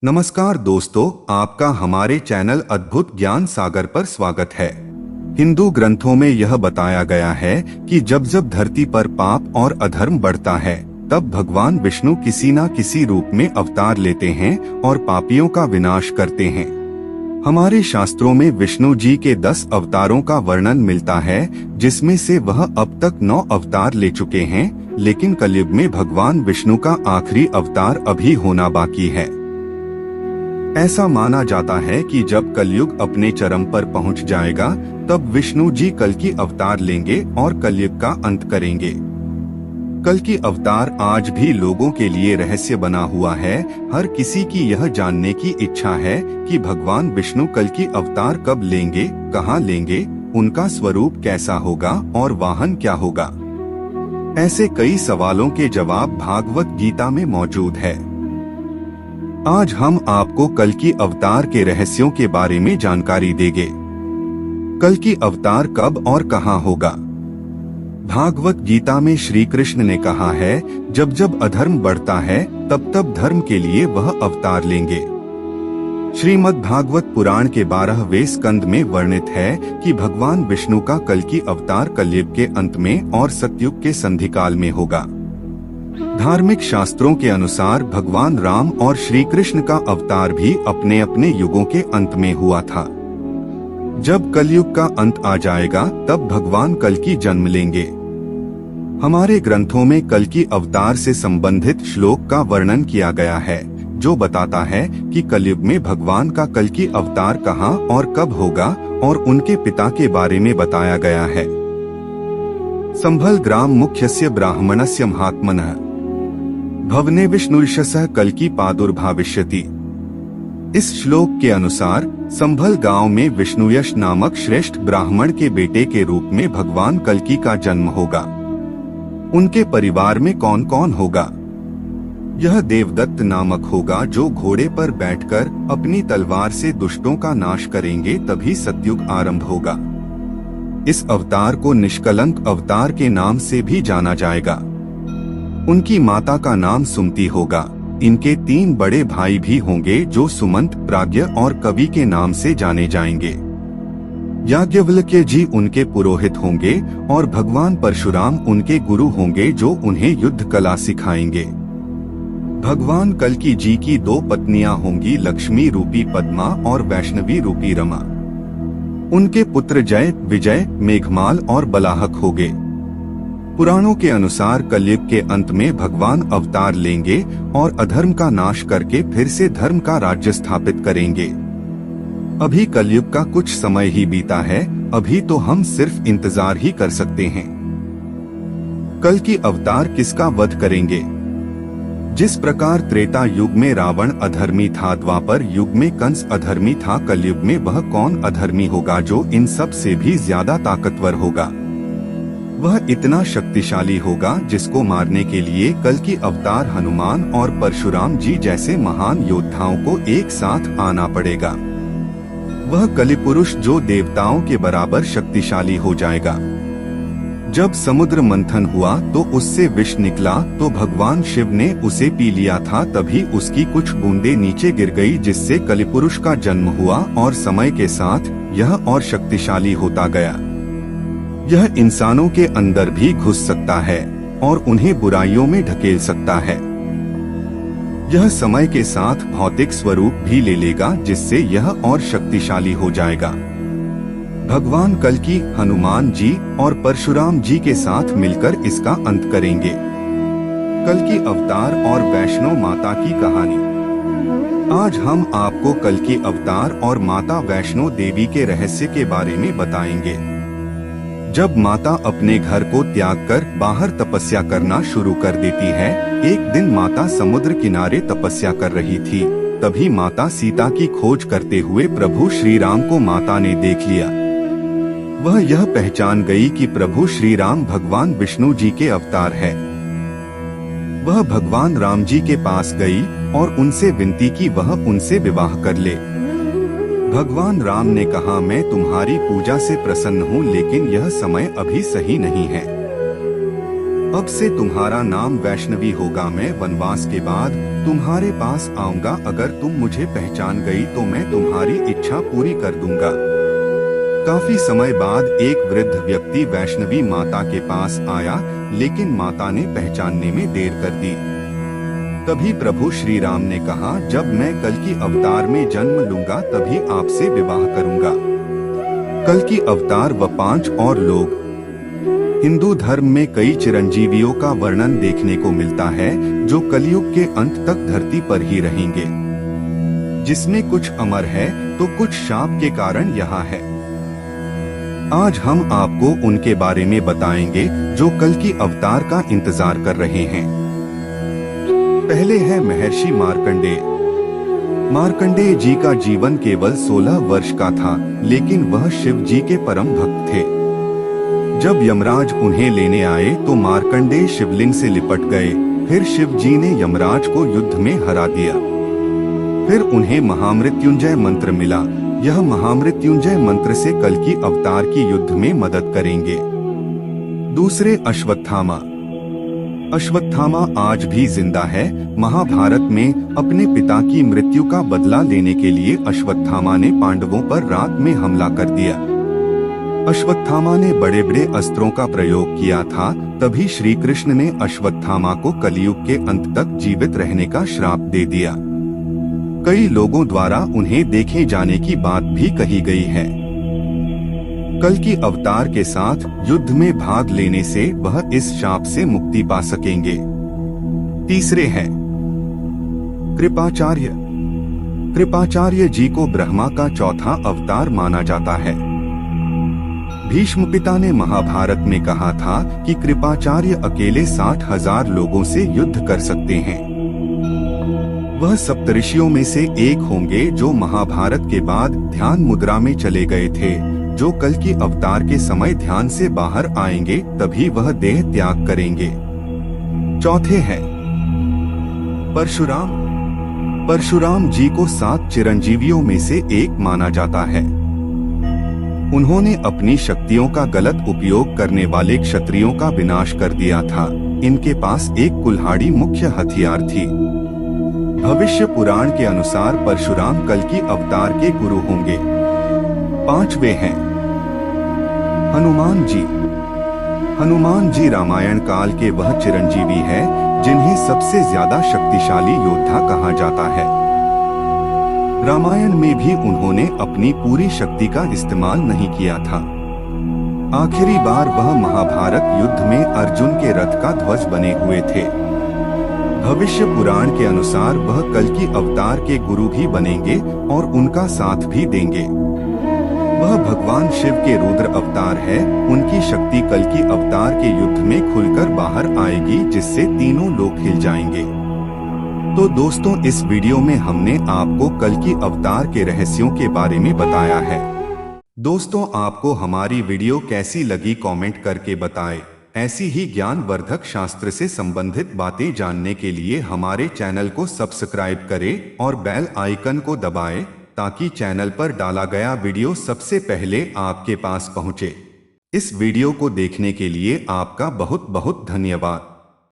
नमस्कार दोस्तों, आपका हमारे चैनल अद्भुत ज्ञान सागर पर स्वागत है। हिंदू ग्रंथों में यह बताया गया है कि जब जब धरती पर पाप और अधर्म बढ़ता है, तब भगवान विष्णु किसी न किसी रूप में अवतार लेते हैं और पापियों का विनाश करते हैं। हमारे शास्त्रों में विष्णु जी के 10 अवतारों का वर्णन मिलता है, जिसमें से वह अब तक 9 अवतार ले चुके हैं, लेकिन कलयुग में भगवान विष्णु का आखिरी अवतार अभी होना बाकी है। ऐसा माना जाता है कि जब कलयुग अपने चरम पर पहुंच जाएगा, तब विष्णु जी कल्कि अवतार लेंगे और कलयुग का अंत करेंगे। कल्कि अवतार आज भी लोगों के लिए रहस्य बना हुआ है। हर किसी की यह जानने की इच्छा है कि भगवान विष्णु कल्कि अवतार कब लेंगे, कहां लेंगे, उनका स्वरूप कैसा होगा और वाहन क्या होगा। ऐसे कई सवालों के जवाब भागवत गीता में मौजूद है। आज हम आपको कल्कि अवतार के रहस्यों के बारे में जानकारी देंगे। कल्कि अवतार कब और कहां होगा। भागवत गीता में श्री कृष्ण ने कहा है, जब जब अधर्म बढ़ता है, तब तब धर्म के लिए वह अवतार लेंगे। श्रीमद् भागवत पुराण के 12वें स्कंद में वर्णित है कि भगवान विष्णु का कल्कि अवतार कलयुग के अंत में और सतयुग के संधिकाल में होगा। धार्मिक शास्त्रों के अनुसार भगवान राम और श्री कृष्ण का अवतार भी अपने अपने युगों के अंत में हुआ था। जब कलयुग का अंत आ जाएगा, तब भगवान कल्कि जन्म लेंगे। हमारे ग्रंथों में कल्कि अवतार से संबंधित श्लोक का वर्णन किया गया है, जो बताता है कि कलयुग में भगवान का कल्कि अवतार कहां और कब होगा, और उनके पिता के बारे में बताया गया है। संभल ग्राम मुख्यस्य ब्राह्मणस्य महात्मनः भवने विष्णुर्षसः कल्कि प्रादुर्भविष्यति। इस श्लोक के अनुसार संभल गांव में विष्णुयश नामक श्रेष्ठ ब्राह्मण के बेटे के रूप में भगवान कल्कि का जन्म होगा। उनके परिवार में कौन कौन होगा? यह देवदत्त नामक होगा, जो घोड़े पर बैठकर अपनी तलवार से दुष्टों का नाश करेंगे, तभी सतयुग आरंभ होगा। इस अवतार को निष्कलंक अवतार के नाम से भी जाना जाएगा। उनकी माता का नाम सुमति होगा। इनके 3 बड़े भाई भी होंगे, जो सुमंत, प्राज्ञ और कवि के नाम से जाने जाएंगे। याज्ञवल्क्य जी उनके पुरोहित होंगे और भगवान परशुराम उनके गुरु होंगे, जो उन्हें युद्ध कला सिखाएंगे। भगवान कल्कि जी की 2 पत्नियां होंगी, लक्ष्मी रूपी पद्मा और वैष्णवी रूपी रमा। उनके पुत्र जय, विजय, मेघमाल और बलाहक होंगे। पुराणों के अनुसार कलयुग के अंत में भगवान अवतार लेंगे और अधर्म का नाश करके फिर से धर्म का राज्य स्थापित करेंगे। अभी कलयुग का कुछ समय ही बीता है, अभी तो हम सिर्फ इंतजार ही कर सकते हैं। कल्कि अवतार किसका वध करेंगे? जिस प्रकार त्रेता युग में रावण अधर्मी था, द्वापर युग में कंस अधर्मी था, कलयुग में वह कौन अधर्मी होगा जो इन सब से भी ज्यादा ताकतवर होगा? वह इतना शक्तिशाली होगा जिसको मारने के लिए कल्कि अवतार हनुमान और परशुराम जी जैसे महान योद्धाओं को एक साथ आना पड़ेगा। वह कलिपुरुष जो देवताओं के बराबर शक्तिशाली हो जाएगा। जब समुद्र मंथन हुआ तो उससे विष निकला, तो भगवान शिव ने उसे पी लिया था, तभी उसकी कुछ बूंदें नीचे गिर गई, जिससे कलिपुरुष का जन्म हुआ और समय के साथ यह और शक्तिशाली होता गया। यह इंसानों के अंदर भी घुस सकता है और उन्हें बुराइयों में ढकेल सकता है। यह समय के साथ भौतिक स्वरूप भी ले लेगा, जिससे यह और शक्तिशाली हो जाएगा। भगवान कल्कि हनुमान जी और परशुराम जी के साथ मिलकर इसका अंत करेंगे। कल्कि अवतार और वैष्णो माता की कहानी। आज हम आपको कल्कि अवतार और माता वैष्णो देवी के रहस्य के बारे में बताएंगे। जब माता अपने घर को त्याग कर बाहर तपस्या करना शुरू कर देती है, एक दिन माता समुद्र किनारे तपस्या कर रही थी, तभी माता सीता की खोज करते हुए प्रभु श्री राम को माता ने देख लिया। वह यह पहचान गई कि प्रभु श्री राम भगवान विष्णु जी के अवतार है। वह भगवान राम जी के पास गई और उनसे विनती की वह उनसे विवाह कर ले। भगवान राम ने कहा, मैं तुम्हारी पूजा से प्रसन्न हूँ, लेकिन यह समय अभी सही नहीं है। अब से तुम्हारा नाम वैष्णवी होगा। मैं वनवास के बाद तुम्हारे पास आऊंगा। अगर तुम मुझे पहचान गई तो मैं तुम्हारी इच्छा पूरी कर दूंगा। काफी समय बाद एक वृद्ध व्यक्ति वैष्णवी माता के पास आया, लेकिन माता ने पहचानने में देर कर दी। तभी प्रभु श्री राम ने कहा, जब मैं कल्कि अवतार में जन्म लूंगा तभी आपसे विवाह करूंगा। कल्कि अवतार व 5 और लोग। हिंदू धर्म में कई चिरंजीवियों का वर्णन देखने को मिलता है जो कलयुग के अंत तक धरती पर ही रहेंगे, जिसमें कुछ अमर है तो कुछ शाप के कारण यहाँ है। आज हम आपको उनके बारे में बताएंगे जो कल्कि अवतार का इंतजार कर रहे हैं। पहले है महर्षि मार्कंडेय। मार्कंडेय जी का जीवन केवल 16 वर्ष का था, लेकिन वह शिव जी के परम भक्त थे। जब यमराज उन्हें लेने आए तो मार्कंडेय शिवलिंग से लिपट गए। फिर शिव जी ने यमराज को युद्ध में हरा दिया। फिर उन्हें महामृत्युंजय मंत्र मिला। यह महामृत्युंजय मंत्र से कल्कि अवतार की युद्ध में मदद करेंगे। दूसरे अश्वत्थामा। अश्वत्थामा आज भी जिंदा है। महाभारत में अपने पिता की मृत्यु का बदला लेने के लिए अश्वत्थामा ने पांडवों पर रात में हमला कर दिया। अश्वत्थामा ने बड़े बड़े अस्त्रों का प्रयोग किया था। तभी श्री कृष्ण ने अश्वत्थामा को कलयुग के अंत तक जीवित रहने का श्राप दे दिया। कई लोगों द्वारा उन्हें देखे जाने की बात भी कही गई है। कल्कि अवतार के साथ युद्ध में भाग लेने से वह इस शाप से मुक्ति पा सकेंगे। तीसरे हैं कृपाचार्य। कृपाचार्य जी को ब्रह्मा का चौथा अवतार माना जाता है। भीष्म पिता ने महाभारत में कहा था कि कृपाचार्य अकेले 60,000 लोगों से युद्ध कर सकते हैं। वह सप्तऋषियों में से एक होंगे जो महाभारत के बाद ध्यान मुद्रा में चले गए थे। जो कल्कि अवतार के समय ध्यान से बाहर आएंगे तभी वह देह त्याग करेंगे। चौथे हैं परशुराम। परशुराम जी को 7 चिरंजीवियों में से एक माना जाता है। उन्होंने अपनी शक्तियों का गलत उपयोग करने वाले क्षत्रियों का विनाश कर दिया था। इनके पास एक कुल्हाड़ी मुख्य हथियार थी। भविष्य पुराण के अनुसार परशुराम कल्कि अवतार के गुरु होंगे। 5वें हैं हनुमान जी। हनुमान जी रामायण काल के वह चिरंजीवी है जिन्हें सबसे ज्यादा शक्तिशाली योद्धा कहा जाता है। रामायण में भी उन्होंने अपनी पूरी शक्ति का इस्तेमाल नहीं किया था। आखिरी बार वह महाभारत युद्ध में अर्जुन के रथ का ध्वज बने हुए थे। भविष्य पुराण के अनुसार वह कल्कि अवतार के गुरु भी बनेंगे और उनका साथ भी देंगे। वह भगवान शिव के रुद्र अवतार है। उनकी शक्ति कल्कि अवतार के युद्ध में खुलकर बाहर आएगी, जिससे तीनों लोग हिल जाएंगे। तो दोस्तों, इस वीडियो में हमने आपको कल्कि अवतार के रहस्यों के बारे में बताया है। दोस्तों, आपको हमारी वीडियो कैसी लगी कमेंट करके बताएं। ऐसी ही ज्ञानवर्धक शास्त्र से संबंधित बातें जानने के लिए हमारे चैनल को सब्सक्राइब करें और बेल आइकन को दबाएं, ताकि चैनल पर डाला गया वीडियो सबसे पहले आपके पास पहुंचे। इस वीडियो को देखने के लिए आपका बहुत बहुत धन्यवाद।